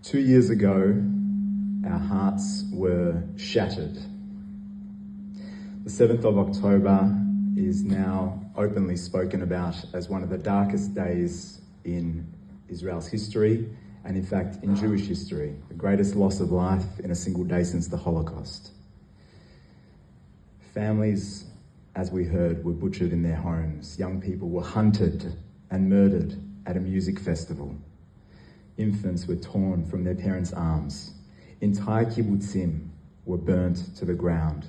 2 years ago, our hearts were shattered. The 7th of October is now openly spoken about as one of the darkest days in Israel's history, and in fact in Jewish history, the greatest loss of life in a single day since the Holocaust. Families, as we heard, were butchered in their homes. Young people were hunted and murdered at a music festival. Infants were torn from their parents' arms. Entire kibbutzim were burnt to the ground.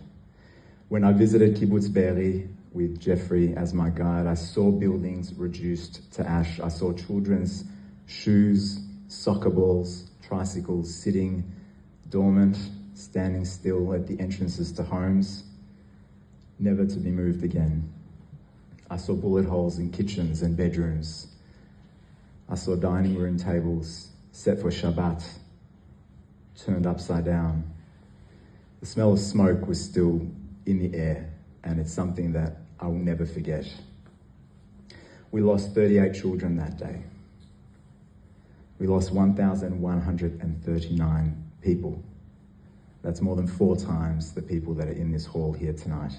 When I visited Kibbutz Be'eri with Jeffrey as my guide, I saw buildings reduced to ash. I saw children's shoes, soccer balls, tricycles sitting dormant, standing still at the entrances to homes, never to be moved again. I saw bullet holes in kitchens and bedrooms. I saw dining room tables set for Shabbat, turned upside down. The smell of smoke was still in the air, and it's something that I will never forget. We lost 38 children that day. We lost 1,139 people. That's more than 4 times the people that are in this hall here tonight.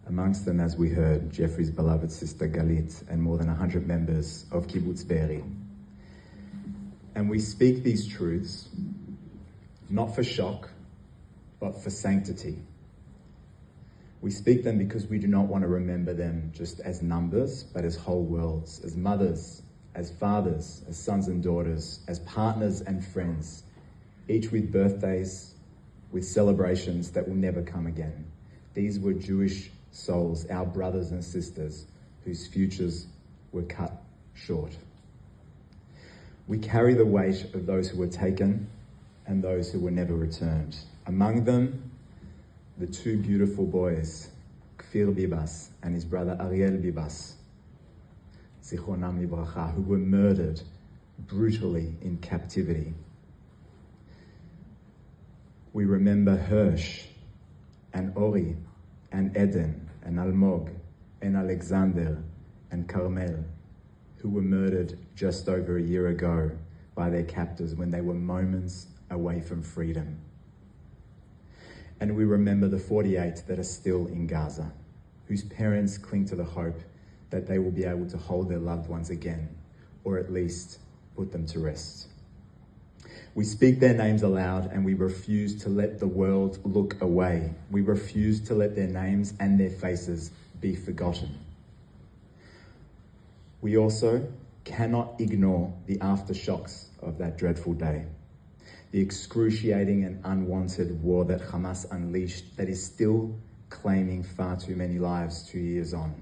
Amongst them, as we heard, Jeffrey's beloved sister Galit and more than 100 members of Kibbutz Be'eri. And we speak these truths not for shock, but for sanctity. We speak them because we do not want to remember them just as numbers, but as whole worlds, as mothers, as fathers, as sons and daughters, as partners and friends, each with birthdays, with celebrations that will never come again. These were Jewish souls, our brothers and sisters, whose futures were cut short. We carry the weight of those who were taken and those who were never returned. Among them, the 2 beautiful boys, Kfir Bibas and his brother Ariel Bibas, Zichronam Libracha, who were murdered brutally in captivity. We remember Hirsch and Ori and Eden and Almog and Alexander and Carmel, who were murdered just over a year ago by their captors when they were moments away from freedom. And we remember the 48 that are still in Gaza, whose parents cling to the hope that they will be able to hold their loved ones again, or at least put them to rest. We speak their names aloud and we refuse to let the world look away. We refuse to let their names and their faces be forgotten. We also cannot ignore the aftershocks of that dreadful day. The excruciating and unwanted war that Hamas unleashed that is still claiming far too many lives 2 years on.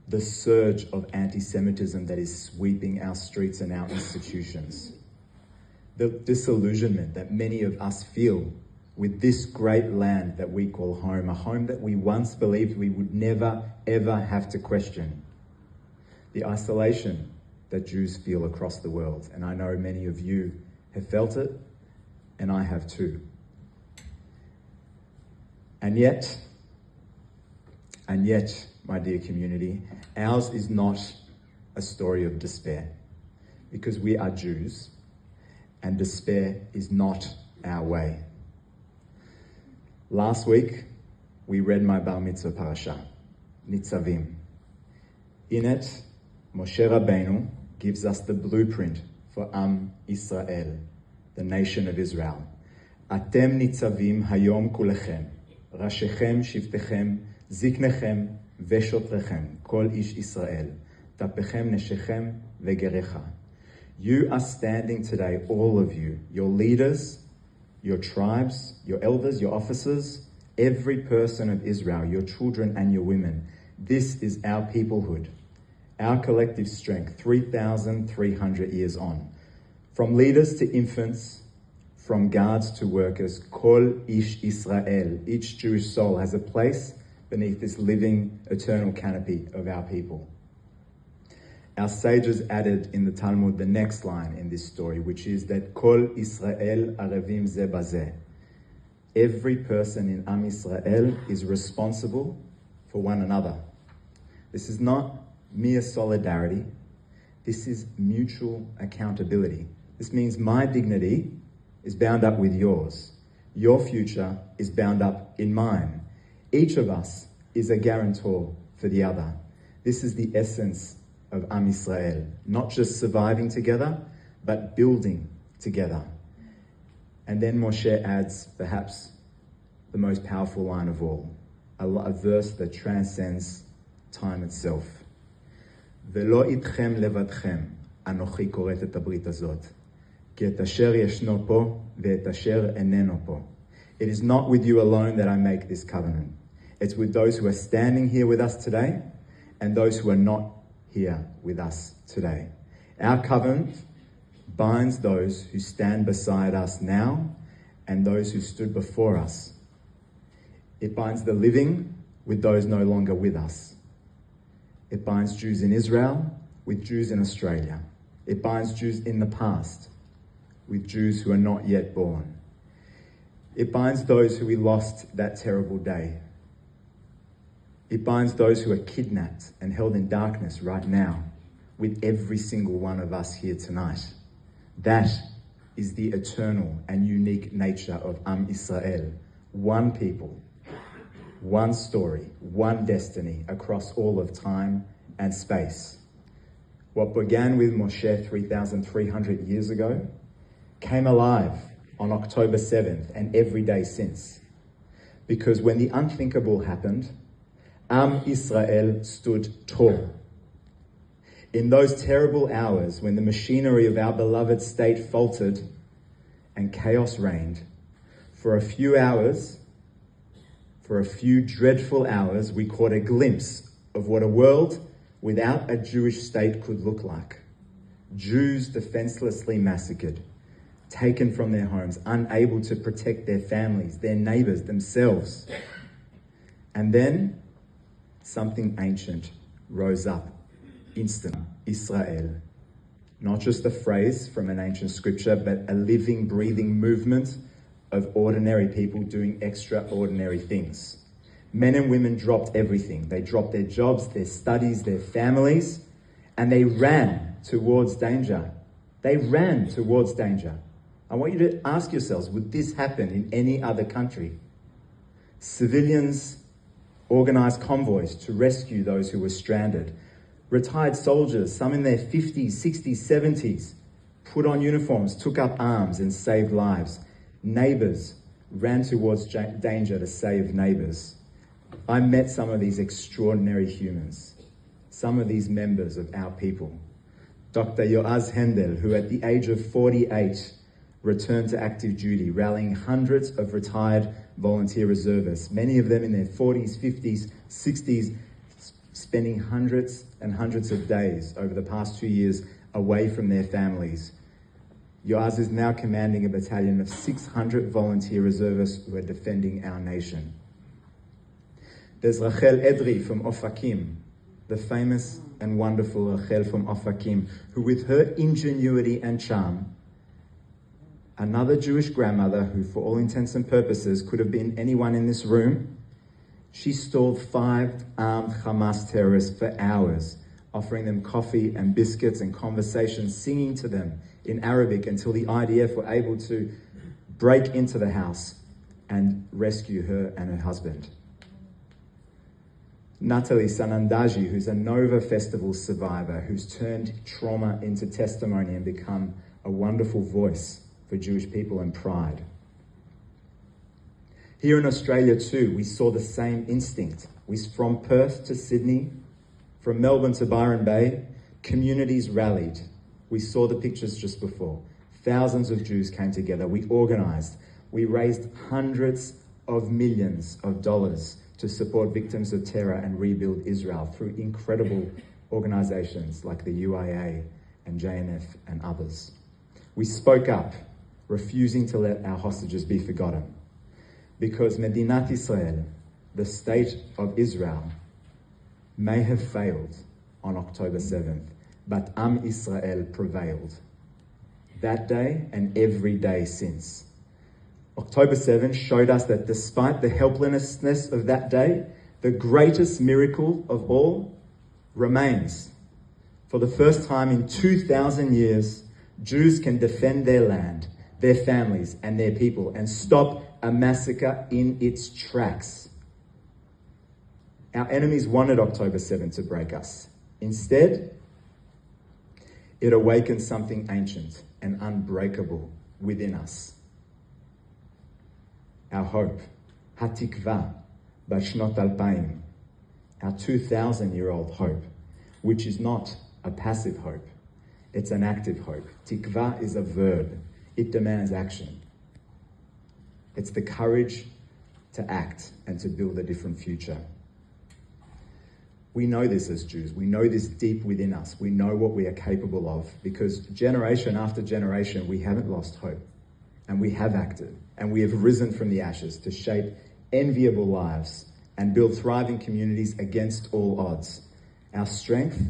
The surge of anti-Semitism that is sweeping our streets and our institutions. The disillusionment that many of us feel with this great land that we call home, a home that we once believed we would never, ever have to question. The isolation that Jews feel across the world, and I know many of you have felt it, and I have too. And yet, my dear community, ours is not a story of despair, because we are Jews, and despair is not our way. Last week, we read my Bar Mitzvah parasha, Nitzavim. In it, Moshe Rabbeinu gives us the blueprint for Am Israel, the nation of Israel. Atem nitzavim hayom kulechem, rashechem, shiftechem, ziknechem, veshotrechem, kol ish Israel, tapechem, neshechem, vegerecha. You are standing today, all of you, your leaders, your tribes, your elders, your officers, every person of Israel, your children and your women. This is our peoplehood, our collective strength, 3,300 years on. From leaders to infants, from guards to workers, Kol Ish Israel, each Jewish soul has a place beneath this living, eternal canopy of our people. Our sages added in the Talmud the next line in this story, which is that Kol Israel arevim ze bazeh. Every person in Am Israel is responsible for one another. This is not mere solidarity. This is mutual accountability. This means my dignity is bound up with yours. Your future is bound up in mine. Each of us is a guarantor for the other. This is the essence of Am Yisrael, not just surviving together, but building together. And then Moshe adds perhaps the most powerful line of all, a verse that transcends time itself. Velo itchem levadchem, anochi koret et habrit hazot, ki et asher yeshno po ve'et asher eneno po. It is not with you alone that I make this covenant. It's with those who are standing here with us today and those who are not here with us today. Our covenant binds those who stand beside us now and those who stood before us. It binds the living with those no longer with us. It binds Jews in Israel with Jews in Australia. It binds Jews in the past with Jews who are not yet born. It binds those who we lost that terrible day. It binds those who are kidnapped and held in darkness right now with every single one of us here tonight. That is the eternal and unique nature of Am Yisrael. One people, one story, one destiny across all of time and space. What began with Moshe 3,300 years ago came alive on October 7th and every day since. Because when the unthinkable happened, Am Yisrael stood tall. In those terrible hours when the machinery of our beloved state faltered and chaos reigned, for a few dreadful hours, we caught a glimpse of what a world without a Jewish state could look like. Jews defenselessly massacred, taken from their homes, unable to protect their families, their neighbors, themselves. And then something ancient rose up, instant, Israel. Not just a phrase from an ancient scripture, but a living, breathing movement of ordinary people doing extraordinary things. Men and women dropped everything. They dropped their jobs, their studies, their families, and they ran towards danger. They ran towards danger. I want you to ask yourselves, would this happen in any other country? Civilians organized convoys to rescue those who were stranded. Retired soldiers, some in their 50s, 60s, 70s, put on uniforms, took up arms and saved lives. Neighbors ran towards danger to save neighbors. I met some of these extraordinary humans, some of these members of our people. Dr. Yoaz Hendel, who at the age of 48 returned to active duty, rallying hundreds of retired volunteer reservists, many of them in their 40s, 50s, 60s, spending hundreds and hundreds of days over the past 2 years away from their families. Yoaz is now commanding a battalion of 600 volunteer reservists who are defending our nation. There's Rachel Edri from Ofakim, the famous and wonderful Rachel from Ofakim, who with her ingenuity and charm, another Jewish grandmother who for all intents and purposes could have been anyone in this room, she stalled 5 armed Hamas terrorists for hours, offering them coffee and biscuits and conversations, singing to them in Arabic until the IDF were able to break into the house and rescue her and her husband. Natalie Sanandaji, who's a Nova Festival survivor, who's turned trauma into testimony and become a wonderful voice for Jewish people and pride. Here in Australia too, we saw the same instinct. From Perth to Sydney, from Melbourne to Byron Bay, communities rallied. We saw the pictures just before. Thousands of Jews came together. We organized. We raised hundreds of millions of dollars to support victims of terror and rebuild Israel through incredible organizations like the UIA and JNF and others. We spoke up, refusing to let our hostages be forgotten. Because Medinat Israel, the state of Israel, may have failed on October 7th, but Am Israel prevailed. That day and every day since. October 7th showed us that despite the helplessness of that day, the greatest miracle of all remains. For the first time in 2,000 years, Jews can defend their land, their families, and their people, and stop a massacre in its tracks. Our enemies wanted October 7 to break us. Instead, it awakened something ancient and unbreakable within us. Our hope, Hatikva, Bashnot Alpaim, our 2,000-year-old hope, which is not a passive hope, it's an active hope. Tikva is a verb. It demands action. It's the courage to act and to build a different future. We know this as Jews. We know this deep within us. We know what we are capable of because generation after generation, we haven't lost hope and we have acted and we have risen from the ashes to shape enviable lives and build thriving communities against all odds. Our strength,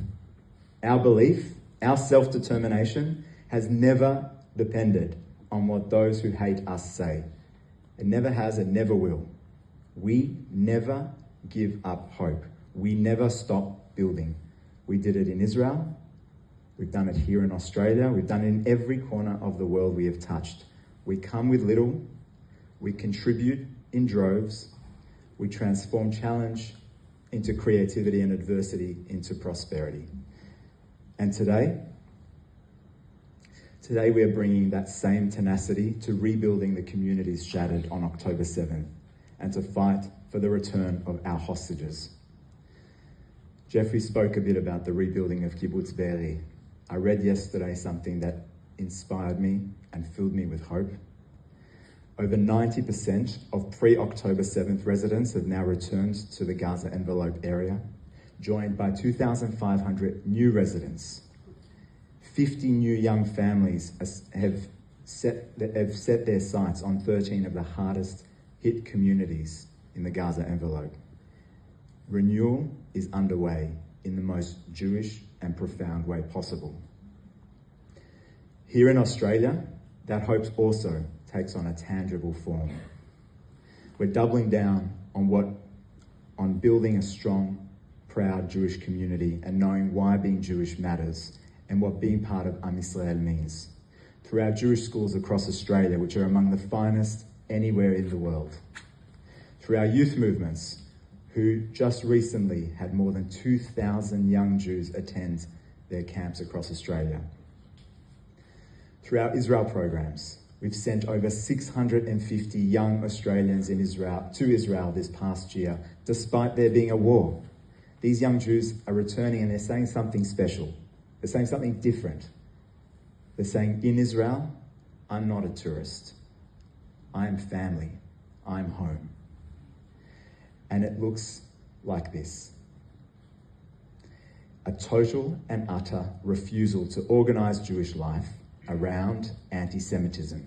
our belief, our self-determination has never depended on what those who hate us say. It never has, it never will. We never give up hope. We never stop building. We did it in Israel. We've done it here in Australia. We've done it in every corner of the world we have touched. We come with little. We contribute in droves. We transform challenge into creativity and adversity into prosperity. And today we are bringing that same tenacity to rebuilding the communities shattered on October 7th and to fight for the return of our hostages. Jeffrey spoke a bit about the rebuilding of Kibbutz Be'eri. I read yesterday something that inspired me and filled me with hope. Over 90% of pre-October 7th residents have now returned to the Gaza envelope area, joined by 2,500 new residents. 50 new young families have set their sights on 13 of the hardest hit communities in the Gaza envelope. Renewal is underway in the most Jewish and profound way possible. Here in Australia, that hope also takes on a tangible form. We're doubling down on building a strong, proud Jewish community and knowing why being Jewish matters and what being part of Am Yisrael means. Through our Jewish schools across Australia, which are among the finest anywhere in the world. Through our youth movements, who just recently had more than 2,000 young Jews attend their camps across Australia. Through our Israel programs, we've sent over 650 young Australians to Israel this past year, despite there being a war. These young Jews are returning and they're saying something special. They're saying something different. They're saying, in Israel, I'm not a tourist. I am family. I'm home. And it looks like this. A total and utter refusal to organize Jewish life around anti-Semitism.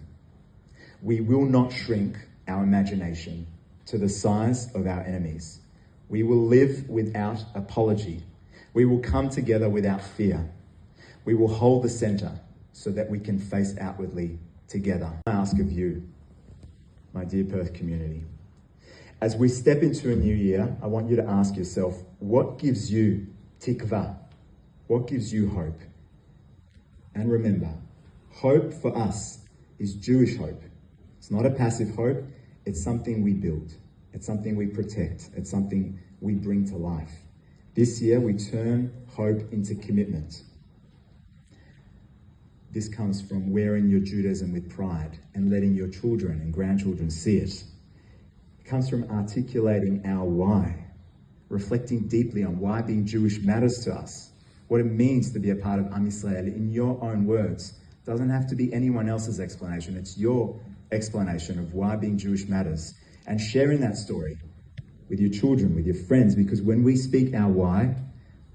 We will not shrink our imagination to the size of our enemies. We will live without apology. We will come together without fear. We will hold the center so that we can face outwardly together. I ask of you, my dear Perth community, as we step into a new year, I want you to ask yourself, what gives you tikva? What gives you hope? And remember, hope for us is Jewish hope. It's not a passive hope. It's something we build. It's something we protect. It's something we bring to life. This year, we turn hope into commitment. This comes from wearing your Judaism with pride and letting your children and grandchildren see it. It comes from articulating our why, reflecting deeply on why being Jewish matters to us, what it means to be a part of Am Yisrael in your own words. It doesn't have to be anyone else's explanation. It's your explanation of why being Jewish matters, and sharing that story with your children, with your friends, because when we speak our why,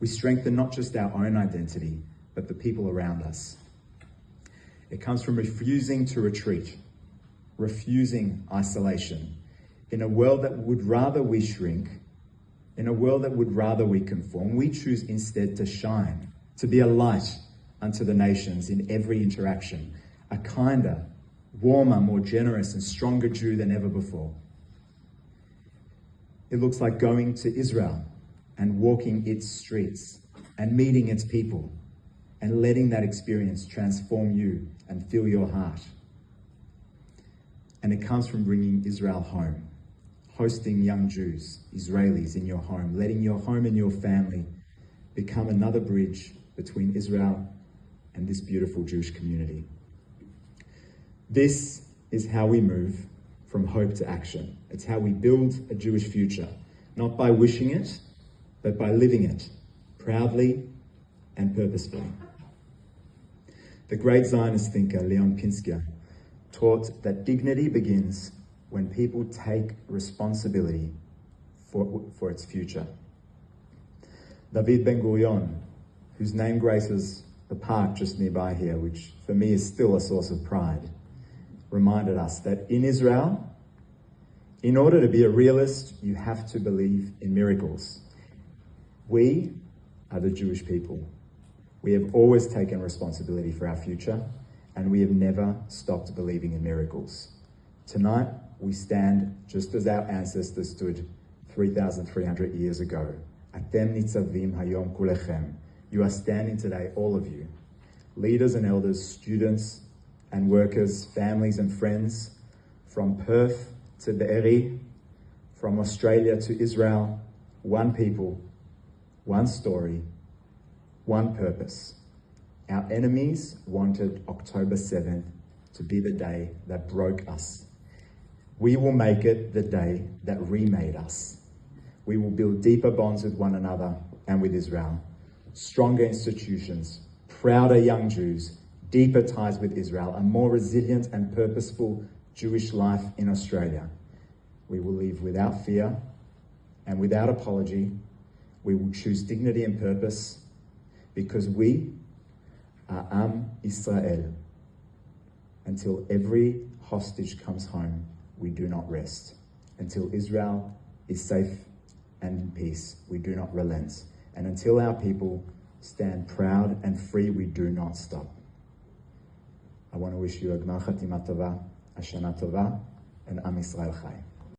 we strengthen not just our own identity, but the people around us. It comes from refusing to retreat, refusing isolation. In a world that would rather we shrink, in a world that would rather we conform, we choose instead to shine, to be a light unto the nations in every interaction, a kinder, warmer, more generous and stronger Jew than ever before. It looks like going to Israel and walking its streets and meeting its people and letting that experience transform you and fill your heart. And it comes from bringing Israel home, hosting young Jews, Israelis in your home, letting your home and your family become another bridge between Israel and this beautiful Jewish community. This is how we move from hope to action. It's how we build a Jewish future, not by wishing it, but by living it, proudly and purposefully. The great Zionist thinker, Leon Pinsker, taught that dignity begins when people take responsibility for its future. David Ben-Gurion, whose name graces the park just nearby here, which for me is still a source of pride, reminded us that in Israel, in order to be a realist, you have to believe in miracles. We are the Jewish people. We have always taken responsibility for our future, and we have never stopped believing in miracles. Tonight, we stand just as our ancestors stood 3,300 years ago. Atem nitzavim hayom kulechem. You are standing today, all of you, leaders and elders, students and workers, families and friends, from Perth to Be'eri, from Australia to Israel, one people, one story, one purpose. Our enemies wanted October 7th to be the day that broke us. We will make it the day that remade us. We will build deeper bonds with one another and with Israel, stronger institutions, prouder young Jews, deeper ties with Israel, a more resilient and purposeful Jewish life in Australia. We will live without fear and without apology. We will choose dignity and purpose because we are Am Israel. Until every hostage comes home, we do not rest. Until Israel is safe and in peace, we do not relent. And until our people stand proud and free, we do not stop. I want to wish you a Gmar Chatima Tova, a Shana Tova, and Am Yisrael Chai.